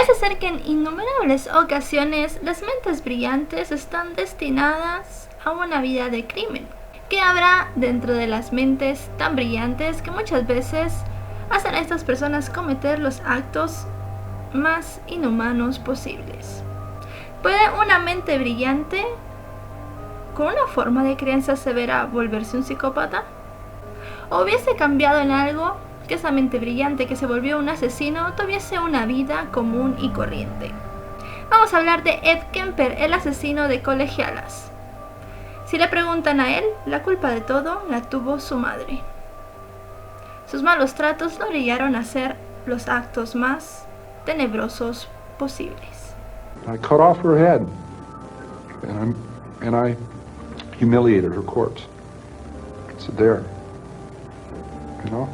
Parece ser que en innumerables ocasiones las mentes brillantes están destinadas a una vida de crimen. ¿Qué habrá dentro de las mentes tan brillantes que muchas veces hacen a estas personas cometer los actos más inhumanos posibles? ¿Puede una mente brillante con una forma de crianza severa volverse un psicópata? ¿O hubiese cambiado en algo que esa mente brillante que se volvió un asesino tuviese una vida común y corriente? Vamos a hablar de Ed Kemper, el asesino de colegialas. Si le preguntan a él, la culpa de todo la tuvo su madre. Sus malos tratos lo obligaron a hacer los actos más tenebrosos posibles. I cut off her head, and I humiliated her corpse. It's there, you know.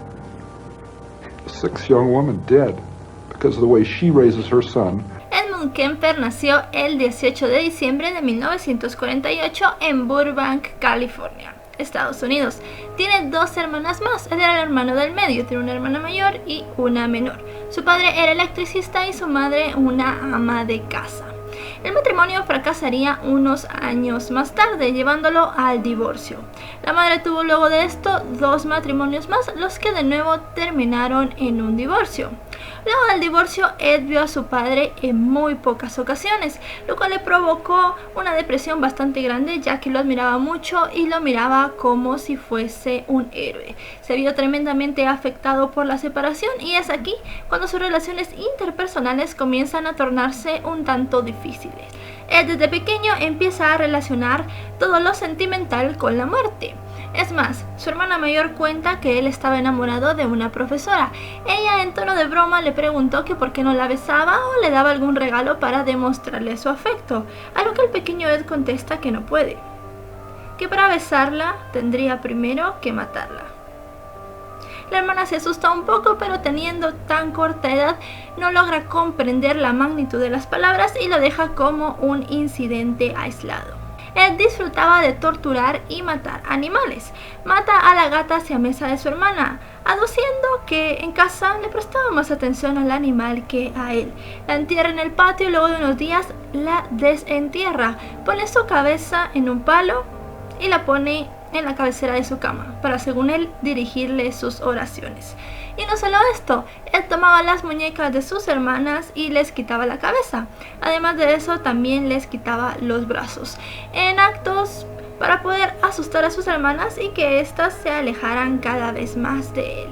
A 6 young woman dead because of the way she raises her son. Edmund Kemper nació el 18 de diciembre de 1948 en Burbank, California, Estados Unidos. Tiene 2 hermanas más. Él era el hermano del medio, tiene una hermana mayor y una menor. Su padre era electricista y su madre una ama de casa. El matrimonio fracasaría unos años más tarde, llevándolo al divorcio. La madre tuvo luego de esto 2 matrimonios más, los que de nuevo terminaron en un divorcio. Luego del divorcio, Ed vio a su padre en muy pocas ocasiones, lo cual le provocó una depresión bastante grande, ya que lo admiraba mucho y lo miraba como si fuese un héroe. Se vio tremendamente afectado por la separación y es aquí cuando sus relaciones interpersonales comienzan a tornarse un tanto difíciles. Ed desde pequeño empieza a relacionar todo lo sentimental con la muerte. Es más, su hermana mayor cuenta que él estaba enamorado de una profesora. Ella en tono de broma le preguntó que por qué no la besaba o le daba algún regalo para demostrarle su afecto, a lo que el pequeño Ed contesta que no puede, que para besarla tendría primero que matarla. La hermana se asusta un poco, pero teniendo tan corta edad no logra comprender la magnitud de las palabras y lo deja como un incidente aislado. Ed disfrutaba de torturar y matar animales. Mata a la gata siamesa de su hermana, aduciendo que en casa le prestaba más atención al animal que a él. La entierra en el patio y luego de unos días la desentierra. Pone su cabeza en un palo y la pone en la cabecera de su cama para, según él, dirigirle sus oraciones. Y no solo esto, él tomaba las muñecas de sus hermanas y les quitaba la cabeza. Además de eso, también les quitaba los brazos, en actos para poder asustar a sus hermanas y que éstas se alejaran cada vez más de él.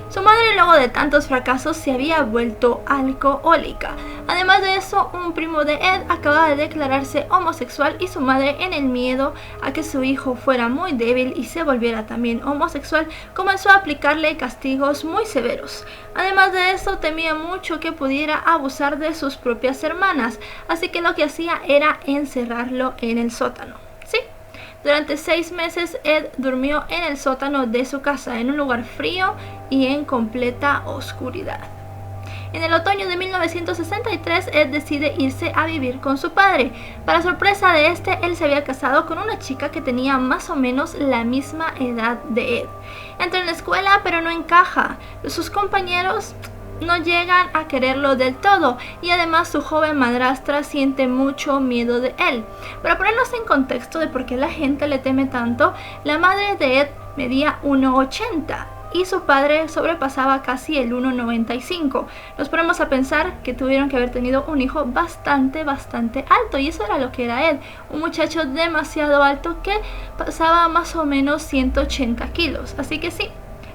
Su madre, luego de tantos fracasos, se había vuelto alcohólica. Además de eso, un primo de Ed acababa de declararse homosexual y su madre, en el miedo a que su hijo fuera muy débil y se volviera también homosexual, comenzó a aplicarle castigos muy severos. Además de eso, temía mucho que pudiera abusar de sus propias hermanas, así que lo que hacía era encerrarlo en el sótano. Sí. Durante 6 meses, Ed durmió en el sótano de su casa, en un lugar frío y en completa oscuridad. En el otoño de 1963, Ed decide irse a vivir con su padre. Para sorpresa de este, él se había casado con una chica que tenía más o menos la misma edad de Ed. Entra en la escuela, pero no encaja. Sus compañeros no llegan a quererlo del todo y además su joven madrastra siente mucho miedo de él. Para ponernos en contexto de por qué la gente le teme tanto, la madre de Ed medía 1,80 y su padre sobrepasaba casi el 1,95. Nos ponemos a pensar que tuvieron que haber tenido un hijo bastante alto, y eso era lo que era Ed, un muchacho demasiado alto que pasaba más o menos 180 kilos. Así que sí,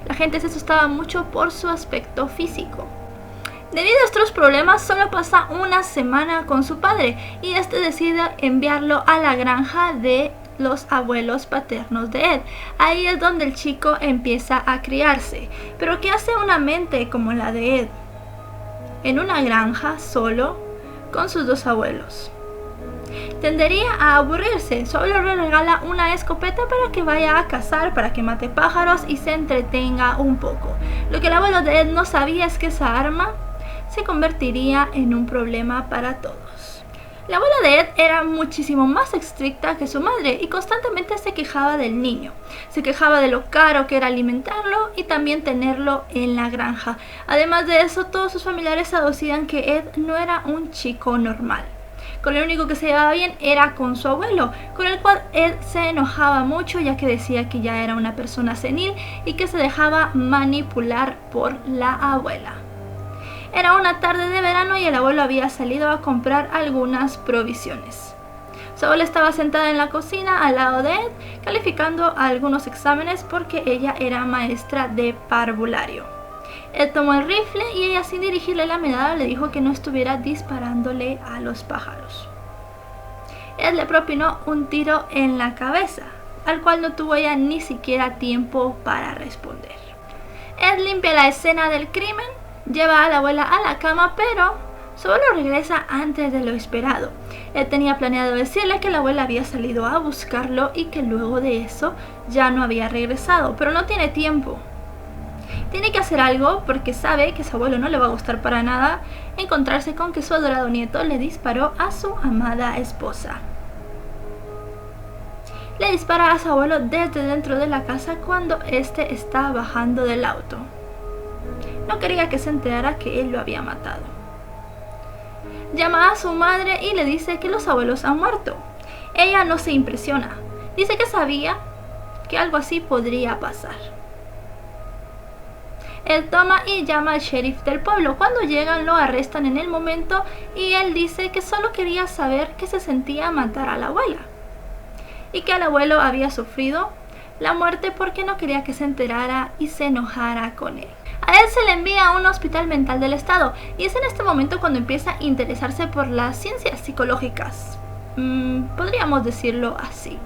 la gente se asustaba mucho por su aspecto físico. Debido a estos problemas, solo pasa una semana con su padre y este decide enviarlo a la granja de los abuelos paternos de Ed. Ahí es donde el chico empieza a criarse. Pero ¿qué hace una mente como la de Ed en una granja solo con sus 2 abuelos? Tendería a aburrirse. Solo le regala una escopeta para que vaya a cazar, para que mate pájaros y se entretenga un poco. Lo que el abuelo de Ed no sabía es que esa arma se convertiría en un problema para todos. La abuela de Ed era muchísimo más estricta que su madre y constantemente se quejaba del niño. Se quejaba de lo caro que era alimentarlo y también tenerlo en la granja. Además de eso, todos sus familiares aducían que Ed no era un chico normal. Con el único que se llevaba bien era con su abuelo, con el cual Ed se enojaba mucho ya que decía que ya era una persona senil y que se dejaba manipular por la abuela. Era una tarde de verano y el abuelo había salido a comprar algunas provisiones. Su abuela estaba sentada en la cocina al lado de Ed, calificando algunos exámenes porque ella era maestra de parvulario. Ed tomó el rifle y ella, sin dirigirle la mirada, le dijo que no estuviera disparándole a los pájaros. Ed le propinó un tiro en la cabeza, al cual no tuvo ella ni siquiera tiempo para responder. Ed limpia la escena del crimen, lleva a la abuela a la cama, pero su abuelo regresa antes de lo esperado. Él tenía planeado decirle que la abuela había salido a buscarlo y que luego de eso ya no había regresado, pero no tiene tiempo. Tiene que hacer algo porque sabe que a su abuelo no le va a gustar para nada encontrarse con que su adorado nieto le disparó a su amada esposa. Le dispara a su abuelo desde dentro de la casa cuando éste está bajando del auto. No quería que se enterara que él lo había matado. Llama a su madre y le dice que los abuelos han muerto. Ella no se impresiona. Dice que sabía que algo así podría pasar. Él toma y llama al sheriff del pueblo. Cuando llegan lo arrestan en el momento y él dice que solo quería saber qué se sentía matar a la abuela y que el abuelo había sufrido la muerte porque no quería que se enterara y se enojara con él. A él se le envía a un hospital mental del estado y es en este momento cuando empieza a interesarse por las ciencias psicológicas. Podríamos decirlo así.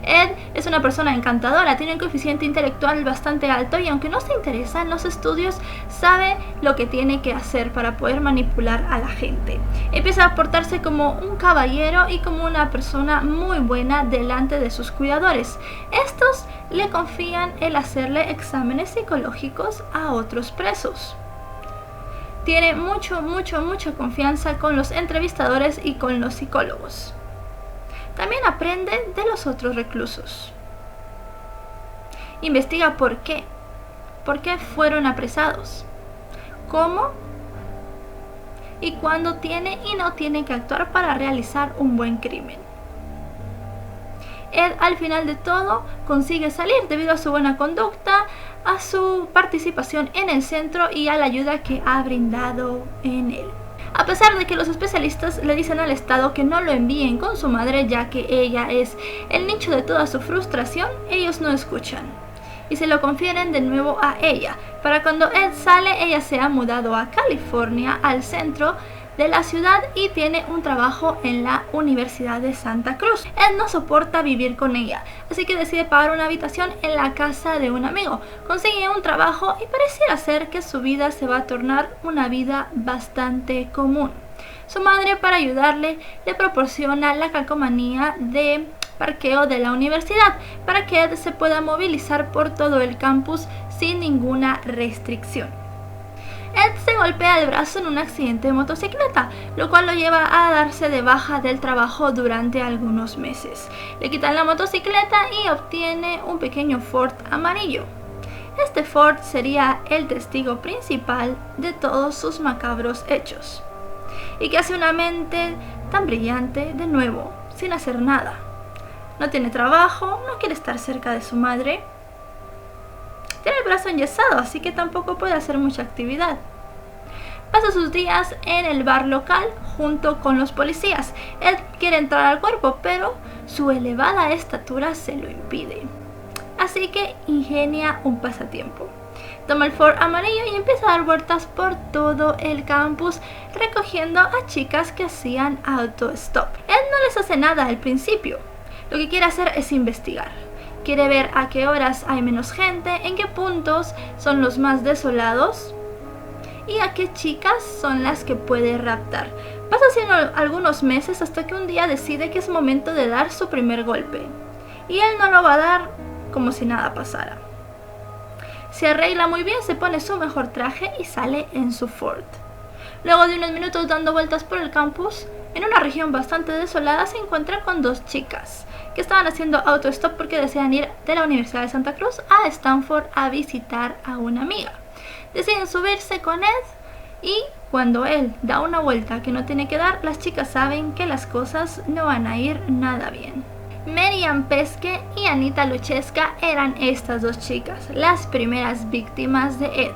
Ed es una persona encantadora, tiene un coeficiente intelectual bastante alto y aunque no se interesa en los estudios, sabe lo que tiene que hacer para poder manipular a la gente. Empieza a portarse como un caballero y como una persona muy buena delante de sus cuidadores. Estos le confían el hacerle exámenes psicológicos a otros presos. Tiene mucha confianza con los entrevistadores y con los psicólogos. También aprende de los otros reclusos. Investiga por qué fueron apresados, cómo y cuándo tiene y no tiene que actuar para realizar un buen crimen. Ed, al final de todo, consigue salir debido a su buena conducta, a su participación en el centro y a la ayuda que ha brindado en él. A pesar de que los especialistas le dicen al Estado que no lo envíen con su madre ya que ella es el nicho de toda su frustración, ellos no escuchan y se lo confieren de nuevo a ella. Para cuando Ed sale, ella se ha mudado a California, al centro de la ciudad, y tiene un trabajo en la Universidad de Santa Cruz. Ed no soporta vivir con ella, así que decide pagar una habitación en la casa de un amigo. Consigue un trabajo y pareciera ser que su vida se va a tornar una vida bastante común. Su madre, para ayudarle, le proporciona la calcomanía de parqueo de la universidad para que Ed se pueda movilizar por todo el campus sin ninguna restricción. Ed se golpea el brazo en un accidente de motocicleta, lo cual lo lleva a darse de baja del trabajo durante algunos meses. Le quitan la motocicleta y obtiene un pequeño Ford amarillo. Este Ford sería el testigo principal de todos sus macabros hechos. ¿Y qué hace una mente tan brillante de nuevo, sin hacer nada? No tiene trabajo, no quiere estar cerca de su madre. Tiene el brazo enyesado, así que tampoco puede hacer mucha actividad. Pasa sus días en el bar local junto con los policías. Él quiere entrar al cuerpo, pero su elevada estatura se lo impide. Así que ingenia un pasatiempo. Toma el Ford amarillo y empieza a dar vueltas por todo el campus, recogiendo a chicas que hacían auto-stop. Él no les hace nada al principio. Lo que quiere hacer es investigar. Quiere ver a qué horas hay menos gente, en qué puntos son los más desolados y a qué chicas son las que puede raptar. Pasa haciendo algunos meses hasta que un día decide que es momento de dar su primer golpe. Y él no lo va a dar como si nada pasara. Se arregla muy bien, se pone su mejor traje y sale en su Ford. Luego de unos minutos dando vueltas por el campus, en una región bastante desolada se encuentra con dos chicas que estaban haciendo autostop porque desean ir de la Universidad de Santa Cruz a Stanford a visitar a una amiga. Deciden subirse con Ed y cuando él da una vuelta que no tiene que dar, las chicas saben que las cosas no van a ir nada bien. Mary-Ann Pesce y Anita Lucheska eran estas dos chicas, las primeras víctimas de Ed.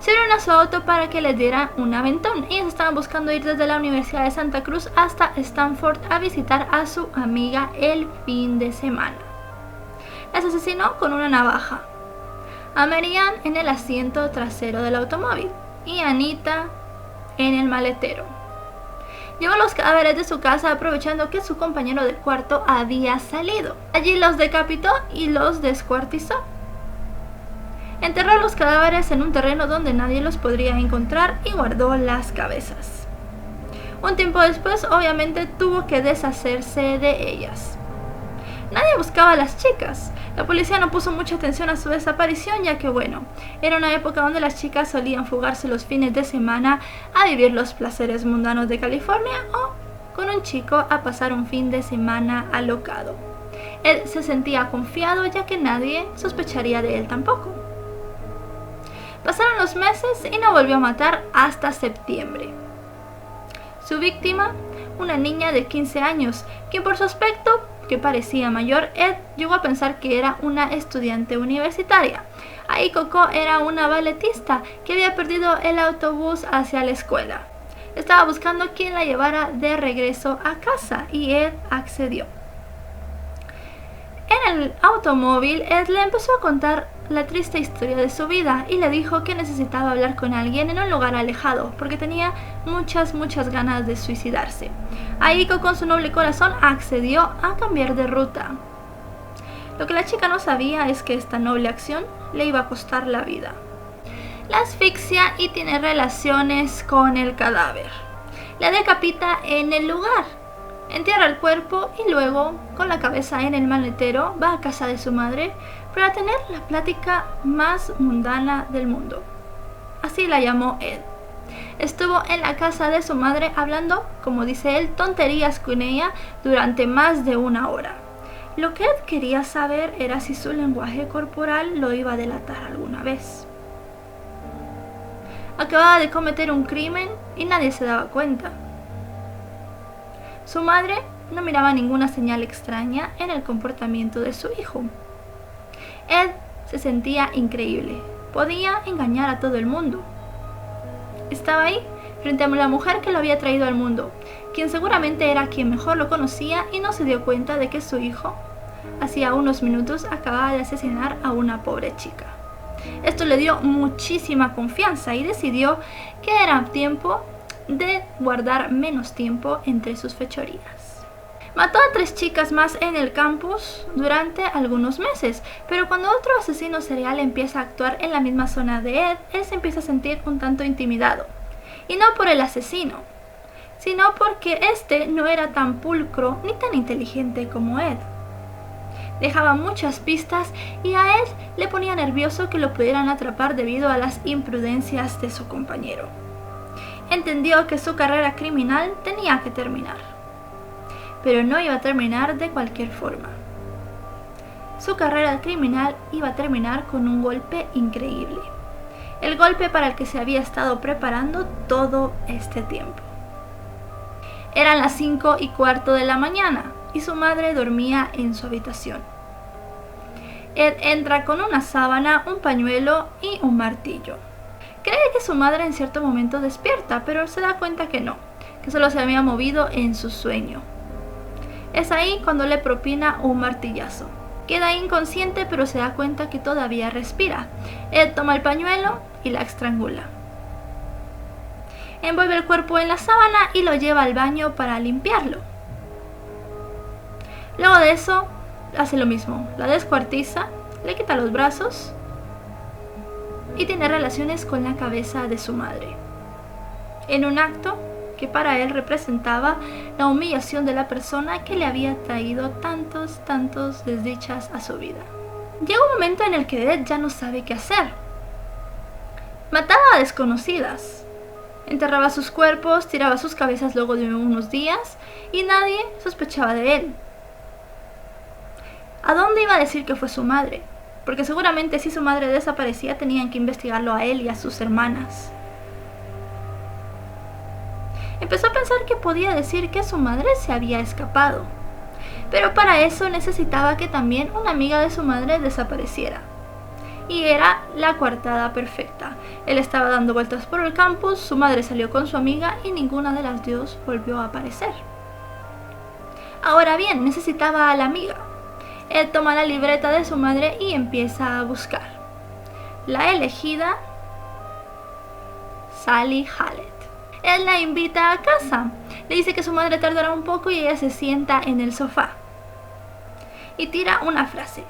Se unieron a su auto para que les diera un aventón. Ellos estaban buscando ir desde la Universidad de Santa Cruz hasta Stanford a visitar a su amiga el fin de semana. Las asesinó con una navaja. A Mary-Ann en el asiento trasero del automóvil y a Anita en el maletero. Llevó los cadáveres de su casa aprovechando que su compañero de cuarto había salido. Allí los decapitó y los descuartizó. Enterró los cadáveres en un terreno donde nadie los podría encontrar y guardó las cabezas. Un tiempo después, obviamente, tuvo que deshacerse de ellas. Nadie buscaba a las chicas. La policía no puso mucha atención a su desaparición, ya que bueno, era una época donde las chicas solían fugarse los fines de semana a vivir los placeres mundanos de California o con un chico a pasar un fin de semana alocado. Él se sentía confiado ya que nadie sospecharía de él tampoco. Pasaron los meses y no volvió a matar hasta septiembre. Su víctima, una niña de 15 años, quien por su aspecto que parecía mayor, Ed llegó a pensar que era una estudiante universitaria. Ahí Coco era una balletista que había perdido el autobús hacia la escuela. Estaba buscando quien la llevara de regreso a casa y Ed accedió. En el automóvil, Ed le empezó a contar la triste historia de su vida y le dijo que necesitaba hablar con alguien en un lugar alejado porque tenía muchas ganas de suicidarse. Aiko con su noble corazón accedió a cambiar de ruta. Lo que la chica no sabía es que esta noble acción le iba a costar la vida. La asfixia y tiene relaciones con el cadáver. La decapita en el lugar. Entierra el cuerpo y luego, con la cabeza en el maletero, va a casa de su madre para tener la plática más mundana del mundo. Así la llamó Ed. Estuvo en la casa de su madre hablando, como dice él, tonterías con ella durante más de una hora. Lo que Ed quería saber era si su lenguaje corporal lo iba a delatar alguna vez. Acababa de cometer un crimen y nadie se daba cuenta. Su madre no miraba ninguna señal extraña en el comportamiento de su hijo. Ed se sentía increíble. Podía engañar a todo el mundo. Estaba ahí, frente a la mujer que lo había traído al mundo, quien seguramente era quien mejor lo conocía y no se dio cuenta de que su hijo, hacía unos minutos, acababa de asesinar a una pobre chica. Esto le dio muchísima confianza y decidió que era tiempo de guardar menos tiempo entre sus fechorías. Mató a 3 chicas más en el campus durante algunos meses, pero cuando otro asesino serial empieza a actuar en la misma zona de Ed, él se empieza a sentir un tanto intimidado. Y no por el asesino, sino porque este no era tan pulcro ni tan inteligente como Ed. Dejaba muchas pistas y a Ed le ponía nervioso que lo pudieran atrapar debido a las imprudencias de su compañero. Entendió que su carrera criminal tenía que terminar, pero no iba a terminar de cualquier forma. Su carrera criminal iba a terminar con un golpe increíble, el golpe para el que se había estado preparando todo este tiempo. Eran las 5:15 de la mañana y su madre dormía en su habitación. Ed entra con una sábana, un pañuelo y un martillo. Cree que su madre en cierto momento despierta, pero se da cuenta que no, que solo se había movido en su sueño. Es ahí cuando le propina un martillazo. Queda inconsciente, pero se da cuenta que todavía respira. Ed toma el pañuelo y la estrangula. Envuelve el cuerpo en la sábana y lo lleva al baño para limpiarlo. Luego de eso, hace lo mismo. La descuartiza, le quita los brazos y tiene relaciones con la cabeza de su madre, en un acto que para él representaba la humillación de la persona que le había traído tantos desdichas a su vida. Llega un momento en el que Ed ya no sabe qué hacer. Mataba a desconocidas. Enterraba sus cuerpos, tiraba sus cabezas luego de unos días y nadie sospechaba de él. ¿A dónde iba a decir que fue su madre? Porque seguramente si su madre desaparecía tenían que investigarlo a él y a sus hermanas. Empezó a pensar que podía decir que su madre se había escapado, pero para eso necesitaba que también una amiga de su madre desapareciera. Y era la coartada perfecta. Él estaba dando vueltas por el campus, su madre salió con su amiga y ninguna de las dos volvió a aparecer. Ahora bien, necesitaba a la amiga. Él toma la libreta de su madre y empieza a buscar. La elegida, Sally Hallett. Él la invita a casa. Le dice que su madre tardará un poco y ella se sienta en el sofá. Y tira una frase.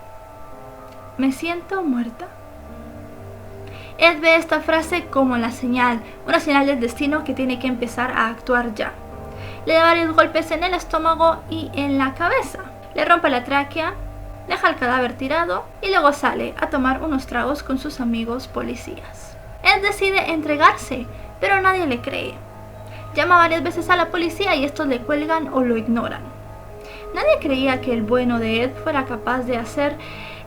Me siento muerta. Ed ve esta frase como la señal, una señal del destino que tiene que empezar a actuar ya. Le da varios golpes en el estómago y en la cabeza. Le rompe la tráquea, deja el cadáver tirado y luego sale a tomar unos tragos con sus amigos policías. Ed decide entregarse, pero nadie le cree. Llama varias veces a la policía y estos le cuelgan o lo ignoran. Nadie creía que el bueno de Ed fuera capaz de hacer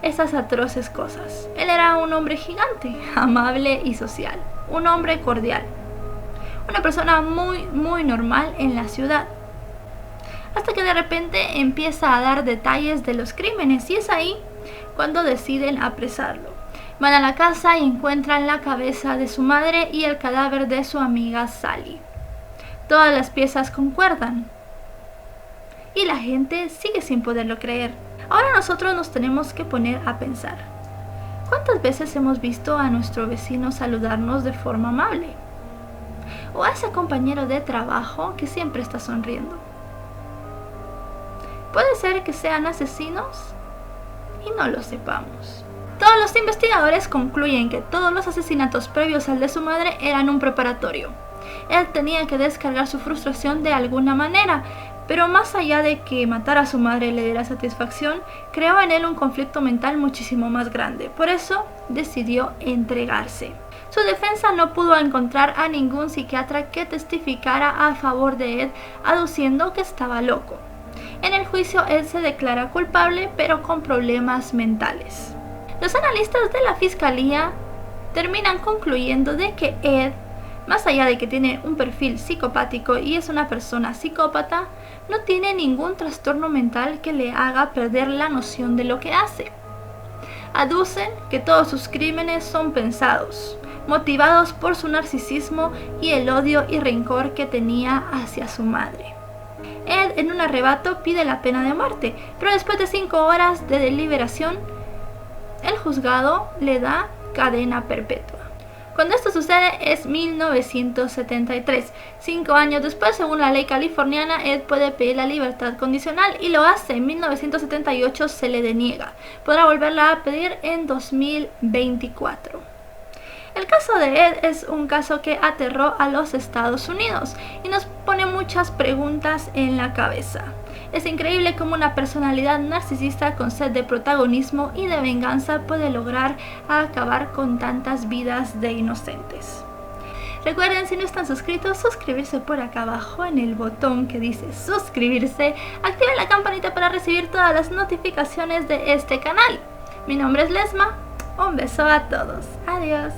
esas atroces cosas. Él era un hombre gigante, amable y social, un hombre cordial, una persona muy normal en la ciudad. Hasta que de repente empieza a dar detalles de los crímenes y es ahí cuando deciden apresarlo. Van a la casa y encuentran la cabeza de su madre y el cadáver de su amiga Sally. Todas las piezas concuerdan y la gente sigue sin poderlo creer. Ahora nosotros nos tenemos que poner a pensar. ¿Cuántas veces hemos visto a nuestro vecino saludarnos de forma amable? O a ese compañero de trabajo que siempre está sonriendo. Puede ser que sean asesinos y no lo sepamos. Todos los investigadores concluyen que todos los asesinatos previos al de su madre eran un preparatorio. Él tenía que descargar su frustración de alguna manera, pero más allá de que matar a su madre le diera satisfacción, creó en él un conflicto mental muchísimo más grande. Por eso decidió entregarse. Su defensa no pudo encontrar a ningún psiquiatra que testificara a favor de Ed, aduciendo que estaba loco. En el juicio, Ed se declara culpable, pero con problemas mentales. Los analistas de la fiscalía terminan concluyendo de que Ed, más allá de que tiene un perfil psicopático y es una persona psicópata, no tiene ningún trastorno mental que le haga perder la noción de lo que hace. Aducen que todos sus crímenes son pensados, motivados por su narcisismo y el odio y rencor que tenía hacia su madre. Ed, en un arrebato, pide la pena de muerte, pero después de 5 horas de deliberación, el juzgado le da cadena perpetua. Cuando esto sucede es 1973. 5 años después, según la ley californiana, Ed puede pedir la libertad condicional y lo hace. En 1978 se le deniega. Podrá volverla a pedir en 2024. El caso de Ed es un caso que aterró a los Estados Unidos y nos pone muchas preguntas en la cabeza. Es increíble cómo una personalidad narcisista con sed de protagonismo y de venganza puede lograr acabar con tantas vidas de inocentes. Recuerden, si no están suscritos, suscribirse por acá abajo en el botón que dice suscribirse. Activen la campanita para recibir todas las notificaciones de este canal. Mi nombre es Lesma. Un beso a todos. Adiós.